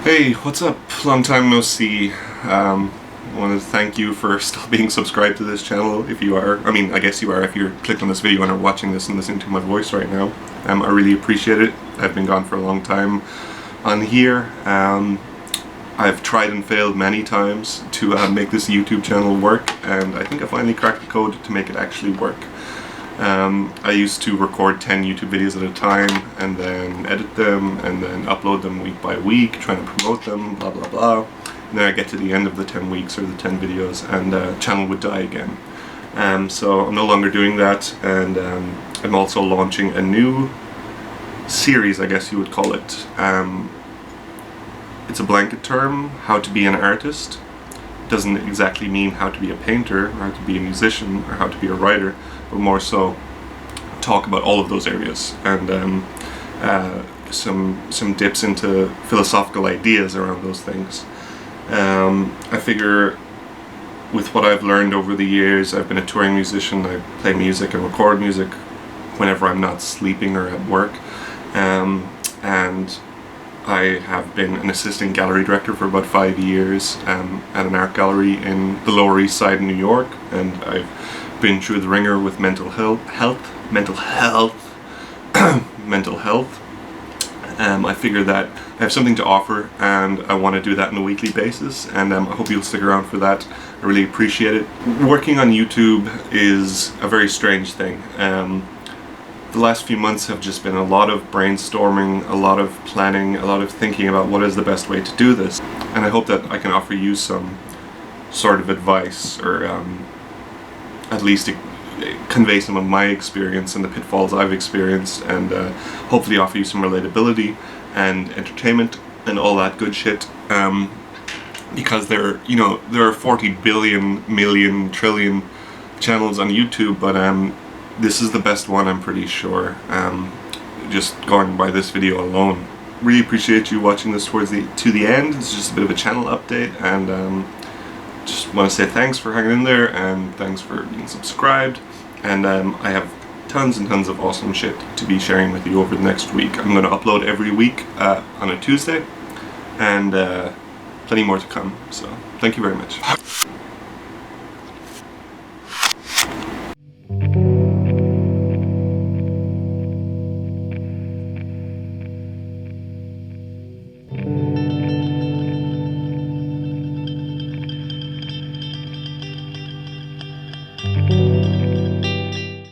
Hey, what's up? Long time no see. I want to thank you for still being subscribed to this channel, if you are. I mean, I guess you are if you're clicked on this video and are watching this and listening to my voice right now. I really appreciate it. I've been gone for a long time on here. I've tried and failed many times to make this YouTube channel work, and I think I finally cracked the code to make it actually work. I used to record 10 YouTube videos at a time and then edit them and then upload them week by week, trying to promote them, blah blah blah. And then I get to the end of the 10 weeks or the 10 videos and the channel would die again. So I'm no longer doing that, and I'm also launching a new series, I guess you would call it. It's a blanket term, how to be an artist. It doesn't exactly mean how to be a painter or how to be a musician or how to be a writer, but more so talk about all of those areas, and some dips into philosophical ideas around those things. I figure with what I've learned over the years, I've been a touring musician. I play music and record music whenever I'm not sleeping or at work, and I have been an assistant gallery director for about 5 years at an art gallery in the Lower East Side in New York, and I've been through the ringer with mental health. I figure that I have something to offer, and I want to do that on a weekly basis, and I hope you'll stick around for that. I really appreciate it. Working on YouTube is a very strange thing. The last few months have just been a lot of brainstorming, a lot of planning, a lot of thinking about what is the best way to do this, and I hope that I can offer you some sort of advice, or at least convey some of my experience and the pitfalls I've experienced, and hopefully offer you some relatability and entertainment and all that good shit, because there are 40 billion, million, trillion channels on YouTube, but this is the best one, I'm pretty sure, just going by this video alone. Really appreciate you watching this to the end. It's just a bit of a channel update, and just want to say thanks for hanging in there, and thanks for being subscribed, and I have tons and tons of awesome shit to be sharing with you over the next week. I'm going to upload every week on a Tuesday, and plenty more to come, so thank you very much.